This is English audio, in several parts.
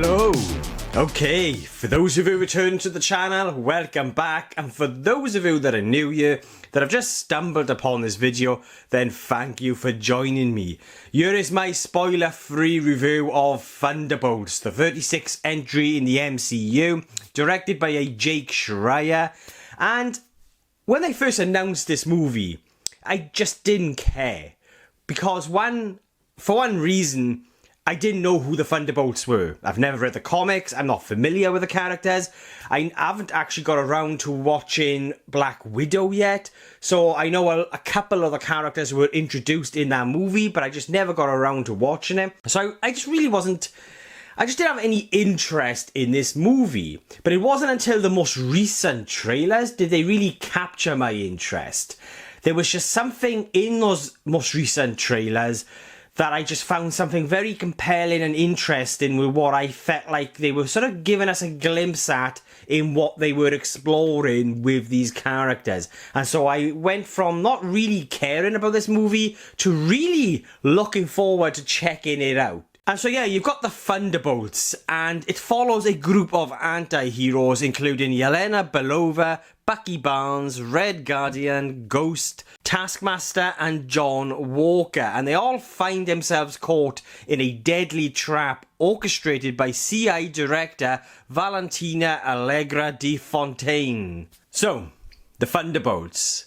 Hello! Okay, for those of you returning to the channel, welcome back, and for those of you that are new here, that have just stumbled upon this video, then thank you for joining me. Here is my spoiler-free review of Thunderbolts, the 36th entry in the MCU, directed by a Jake Schreier, and when they first announced this movie, I just didn't care, because for one reason, I didn't know who the Thunderbolts were. I've never read the comics, I'm not familiar with the characters. I haven't actually got around to watching Black Widow yet, so I know a couple of the characters were introduced in that movie, but I just never got around to watching it. So I just didn't have any interest in this movie. But it wasn't until the most recent trailers did they really capture my interest. There was just something in those most recent trailers that I just found something very compelling and interesting with what I felt like they were sort of giving us a glimpse at in what they were exploring with these characters. And so I went from not really caring about this movie to really looking forward to checking it out. And so yeah, you've got the Thunderbolts, and it follows a group of anti-heroes including Yelena Belova, Bucky Barnes, Red Guardian, Ghost, Taskmaster and John Walker, and they all find themselves caught in a deadly trap orchestrated by CI director Valentina Allegra de Fontaine. So, the Thunderbolts.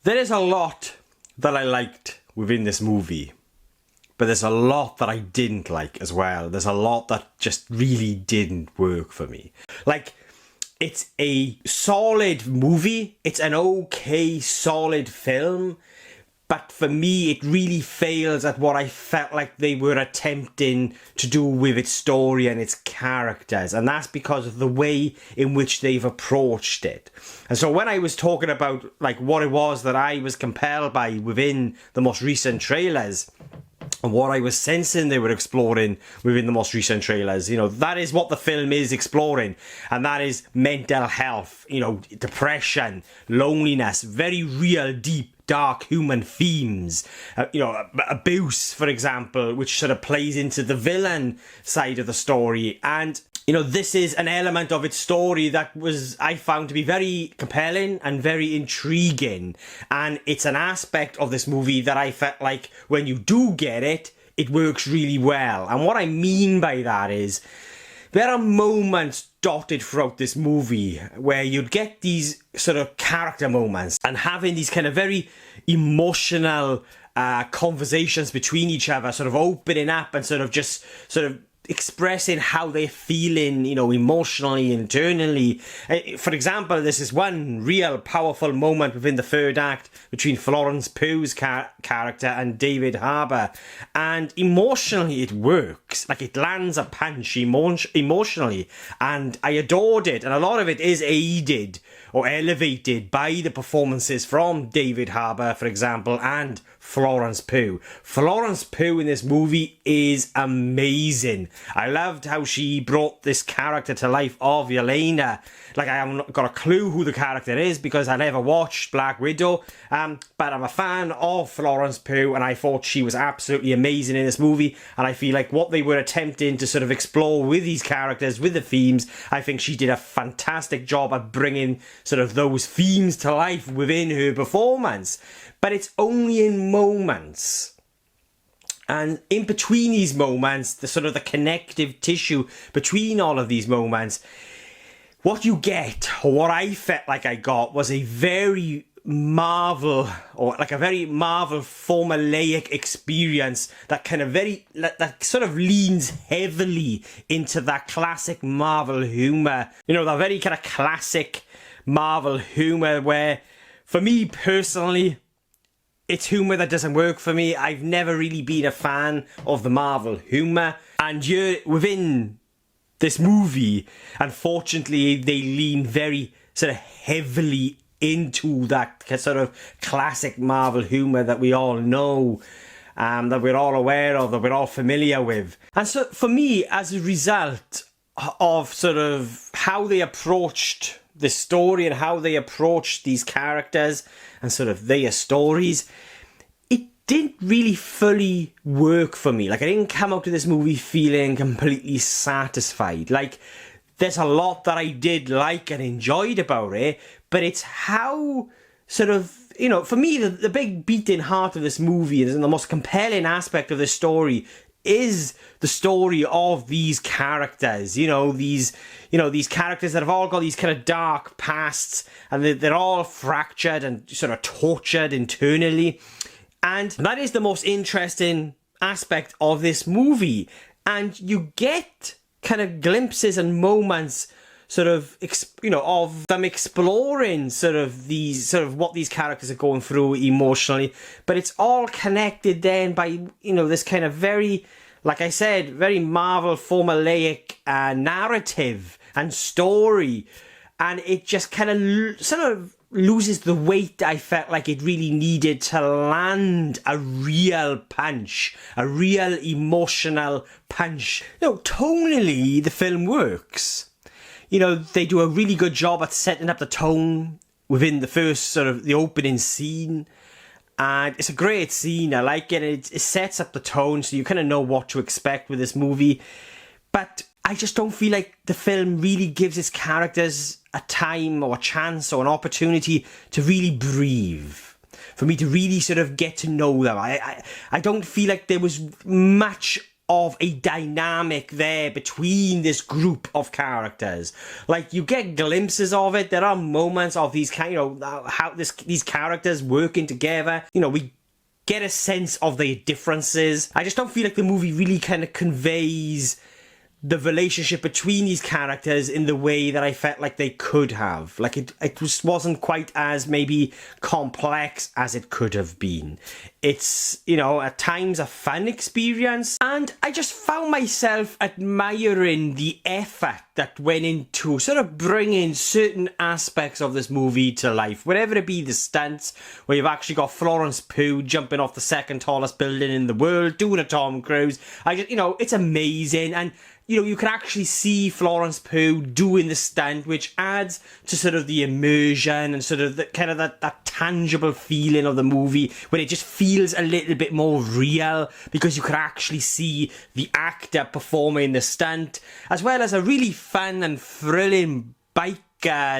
There is a lot that I liked within this movie, but there's a lot that I didn't like as well. There's a lot that just really didn't work for me. Like, it's a solid movie, it's an okay, solid film, but for me it really fails at what I felt like they were attempting to do with its story and its characters, and that's because of the way in which they've approached it. And so when I was talking about like what it was that I was compelled by within the most recent trailers, and what I was sensing they were exploring within the most recent trailers, you know, that is what the film is exploring. And that is mental health, you know, depression, loneliness, very real, deep, dark human themes. You know, abuse, for example, which sort of plays into the villain side of the story. And you know, this is an element of its story that I found to be very compelling and very intriguing. And it's an aspect of this movie that I felt like when you do get it, it works really well. And what I mean by that is, there are moments dotted throughout this movie where you'd get these sort of character moments and having these kind of very emotional conversations between each other, sort of opening up and sort of expressing how they're feeling, you know, emotionally, internally. For example, this is one real powerful moment within the third act between Florence Pugh's character and David Harbour, and emotionally it works. Like, it lands a punch emotionally, and I adored it, and a lot of it is aided or elevated by the performances from David Harbour, for example, and Florence Pugh. Florence Pugh in this movie is amazing. I loved how she brought this character to life of Yelena. Like, I haven't got a clue who the character is because I never watched Black Widow, but I'm a fan of Florence Pugh, and I thought she was absolutely amazing in this movie. And I feel like what they were attempting to sort of explore with these characters, with the themes, I think she did a fantastic job at bringing sort of those themes to life within her performance. But it's only in moments. And in between these moments, the sort of the connective tissue between all of these moments, what you get, or what I felt like I got, was a very Marvel, or like a very Marvel formulaic experience that kind of that sort of leans heavily into that classic Marvel humour. You know, that very kind of classic Marvel humour where, for me personally, it's humour that doesn't work for me. I've never really been a fan of the Marvel humour. And within this movie, unfortunately, they lean very sort of heavily into that sort of classic Marvel humour that we all know, that we're all aware of, that we're all familiar with. And so for me, as a result of sort of how they approached the story and how they approached these characters and sort of their stories, it didn't really fully work for me. Like, I didn't come out of this movie feeling completely satisfied. Like, there's a lot that I did like and enjoyed about it, but it's how sort of, you know, for me, the big beating heart of this movie and the most compelling aspect of this story is the story of these characters. These characters that have all got these kind of dark pasts, and they're all fractured and sort of tortured internally. And that is the most interesting aspect of this movie. And you get kind of glimpses and moments sort of, of them exploring sort of what these characters are going through emotionally. But it's all connected then by, this kind of very, like I said, very Marvel formulaic narrative and story. And it just kind of sort of loses the weight I felt like it really needed to land a real punch, a real emotional punch. Tonally, the film works. They do a really good job at setting up the tone within the first sort of the opening scene. And it's a great scene. I like it. It sets up the tone so you kind of know what to expect with this movie. But I just don't feel like the film really gives its characters a time or a chance or an opportunity to really breathe. For me to really sort of get to know them. I don't feel like there was much of a dynamic there between this group of characters. Like, you get glimpses of it. There are moments of these kind of how these characters working together. We get a sense of their differences. I just don't feel like the movie really kind of conveys the relationship between these characters in the way that I felt like they could have. Like, it just wasn't quite as maybe complex as it could have been. It's, at times a fun experience, and I just found myself admiring the effort that went into sort of bringing certain aspects of this movie to life, whether it be the stunts, where you've actually got Florence Pugh jumping off the second tallest building in the world, doing a Tom Cruise. It's amazing, and you can actually see Florence Pugh doing the stunt, which adds to sort of the immersion and sort of the kind of that tangible feeling of the movie, when it just feels a little bit more real because you can actually see the actor performing the stunt, as well as a really fun and thrilling bike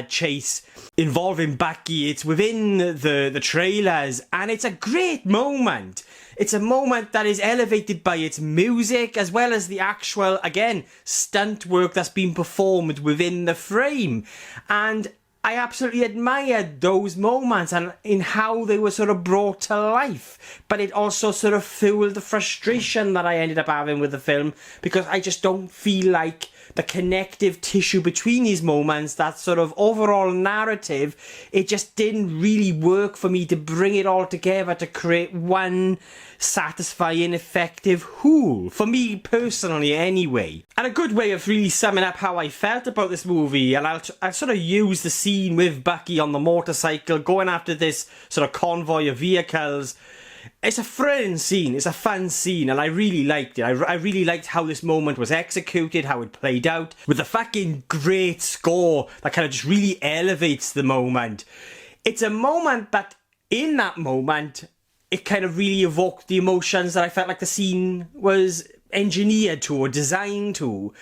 chase involving Bucky. It's within the trailers, and it's a great moment. It's a moment that is elevated by its music, as well as the actual, again, stunt work that's been performed within the frame. And I absolutely admired those moments and in how they were sort of brought to life. But it also sort of fueled the frustration that I ended up having with the film, because I just don't feel like the connective tissue between these moments, that sort of overall narrative, it just didn't really work for me to bring it all together to create one satisfying, effective whole. For me personally, anyway. And a good way of really summing up how I felt about this movie, and I'll sort of use the scene with Bucky on the motorcycle going after this sort of convoy of vehicles. It's a thrilling scene, it's a fun scene, and I really liked it. I really liked how this moment was executed, how it played out, with the fucking great score that kind of just really elevates the moment. It's a moment that, in that moment, it kind of really evoked the emotions that I felt like the scene was engineered to or designed to.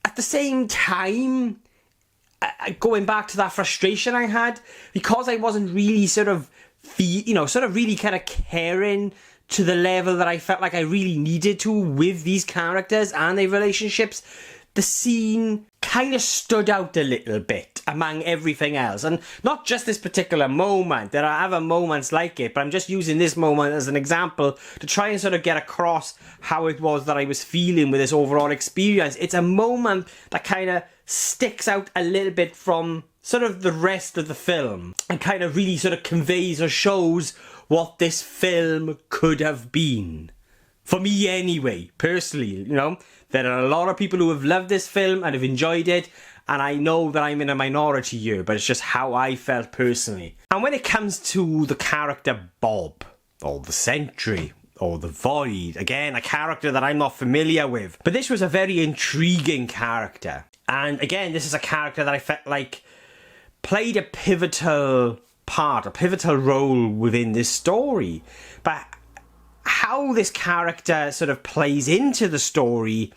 At the same time, going back to that frustration I had, because I wasn't really sort of really kind of caring to the level that I felt like I really needed to with these characters and their relationships, the scene kind of stood out a little bit among everything else. And not just this particular moment, there are other moments like it, but I'm just using this moment as an example to try and sort of get across how it was that I was feeling with this overall experience. It's a moment that kind of sticks out a little bit from sort of the rest of the film, and kind of really sort of conveys or shows what this film could have been. For me anyway, personally, there are a lot of people who have loved this film and have enjoyed it, and I know that I'm in a minority here, but it's just how I felt personally. And when it comes to the character Bob, or the Sentry, or the Void, again, a character that I'm not familiar with, but this was a very intriguing character. And again, this is a character that I felt like played a pivotal part, a pivotal role within this story. But how this character sort of plays into the story,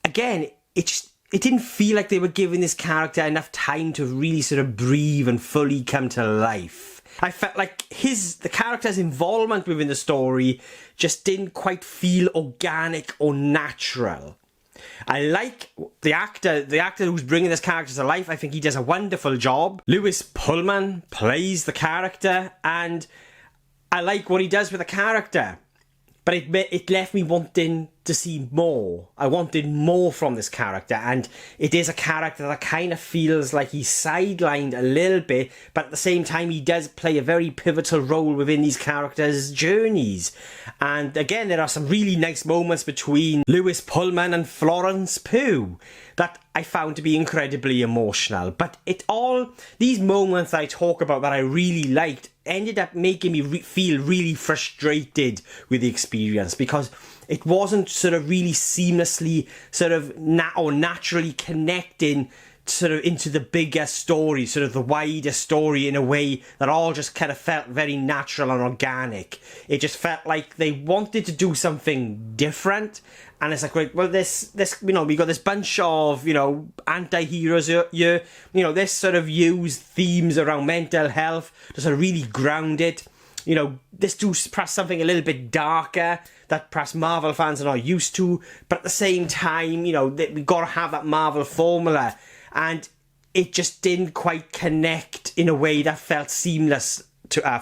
again, it didn't feel like they were giving this character enough time to really sort of breathe and fully come to life. I felt like the character's involvement within the story just didn't quite feel organic or natural. I like the actor who's bringing this character to life. I think he does a wonderful job. Pullman plays the character, and I like what he does with the character. But it left me wanting to see more. I wanted more from this character, and it is a character that kind of feels like he's sidelined a little bit, but at the same time he does play a very pivotal role within these characters' journeys. And again, there are some really nice moments between Pullman and Florence Pugh that I found to be incredibly emotional. But these moments I talk about that I really liked ended up making me feel really frustrated with the experience, because it wasn't sort of really seamlessly sort of naturally connecting sort of into the bigger story, sort of the wider story, in a way that all just kind of felt very natural and organic. It just felt like they wanted to do something different, and it's like, right, well, this we got this bunch of anti-heroes here, this sort of used themes around mental health to sort of really ground it. This do perhaps something a little bit darker that perhaps Marvel fans are not used to, but at the same time, we got to have that Marvel formula. And it just didn't quite connect in a way that felt seamless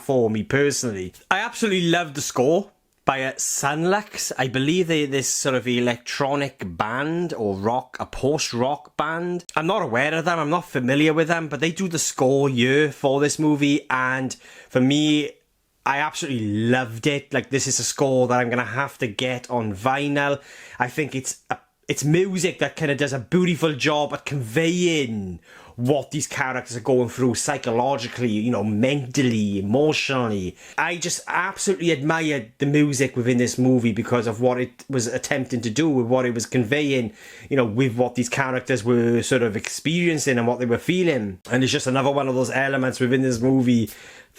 for me personally. I absolutely loved the score by Sunlux. I believe they're this sort of electronic band or a post-rock band. I'm not aware of them, I'm not familiar with them, but they do the score here for this movie, and for me, I absolutely loved it. Like, this is a score that I'm going to have to get on vinyl. I think it's music that kind of does a beautiful job at conveying what these characters are going through psychologically, mentally, emotionally. I just absolutely admired the music within this movie because of what it was attempting to do, with what it was conveying, with what these characters were sort of experiencing and what they were feeling. And it's just another one of those elements within this movie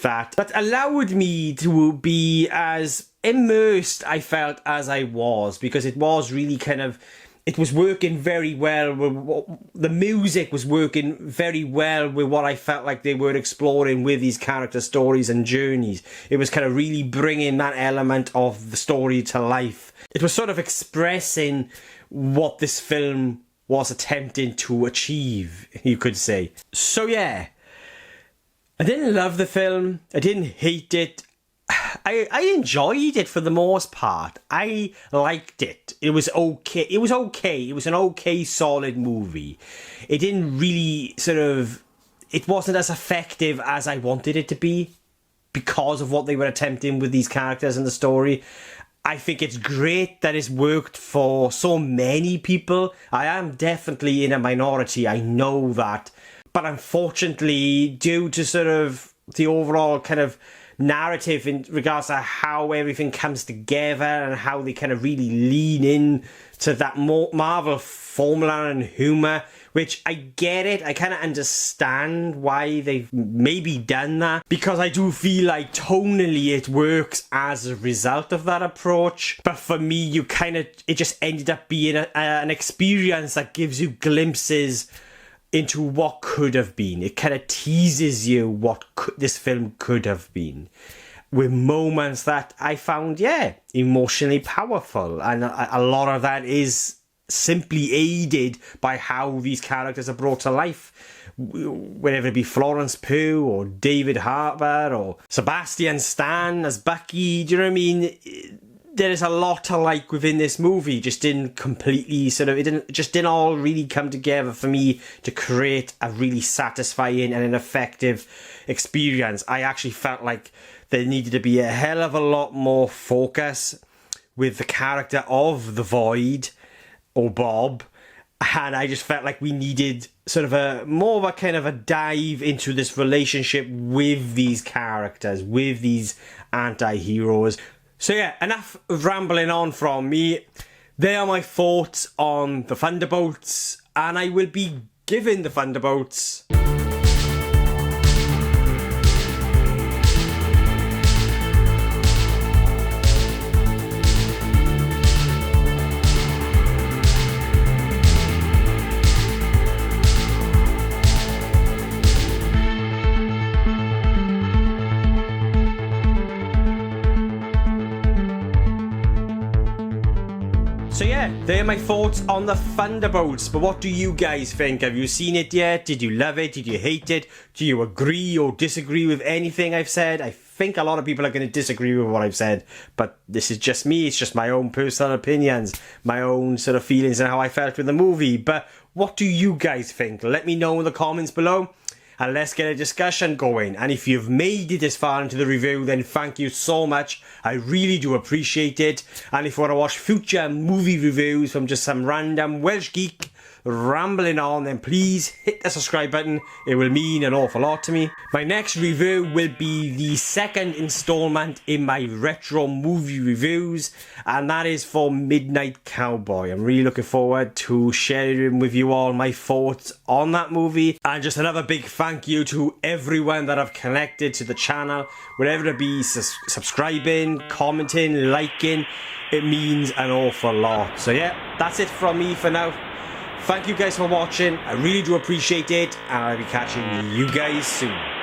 that allowed me to be as immersed, I felt, as I was, because it was really kind of, it was working very well. The music was working very well with what I felt like they were exploring with these character stories and journeys. It was kind of really bringing that element of the story to life. It was sort of expressing what this film was attempting to achieve, you could say. So yeah, I didn't love the film. I didn't hate it. I enjoyed it for the most part. I liked it. It was okay. It was an okay, solid movie. It didn't really it wasn't as effective as I wanted it to be because of what they were attempting with these characters and the story. I think it's great that it's worked for so many people. I am definitely in a minority. I know that. But unfortunately, due to sort of the overall kind of narrative in regards to how everything comes together and how they kind of really lean in to that Marvel formula and humour, which I get it. I kind of understand why they've maybe done that, because I do feel like tonally it works as a result of that approach. But for me, it just ended up being an experience that gives you glimpses into what could have been. It kind of teases you what this film could have been, with moments that I found, emotionally powerful. And a lot of that is simply aided by how these characters are brought to life, whether it be Florence Pugh or David Harbour or Sebastian Stan as Bucky. Do you know what I mean? There is a lot to like within this movie. Just didn't completely didn't all really come together for me to create a really satisfying and an effective experience. I actually felt like there needed to be a hell of a lot more focus with the character of the Void, or Bob, and I just felt like we needed sort of a more of a kind of a dive into this relationship with these characters, with these anti-heroes. So yeah, enough rambling on from me. They are my thoughts on the Thunderbolts, and I will be giving the Thunderbolts So yeah, they're my thoughts on the Thunderbolts, but what do you guys think? Have you seen it yet? Did you love it? Did you hate it? Do you agree or disagree with anything I've said? I think a lot of people are going to disagree with what I've said, but this is just me. It's just my own personal opinions, my own sort of feelings and how I felt with the movie. But what do you guys think? Let me know in the comments below. And let's get a discussion going. And if you've made it this far into the review, then thank you so much. I really do appreciate it. And if you want to watch future movie reviews from just some random Welsh geek rambling on, then please hit the subscribe button. It will mean an awful lot to me. My next review will be the second installment in my retro movie reviews, and that is for Midnight Cowboy. I'm really looking forward to sharing with you all my thoughts on that movie, and just another big thank you to everyone that have connected to the channel, whatever it be, subscribing, commenting, liking. It means an awful lot. So yeah, that's it from me for now. Thank you guys for watching. I really do appreciate it, and I'll be catching you guys soon.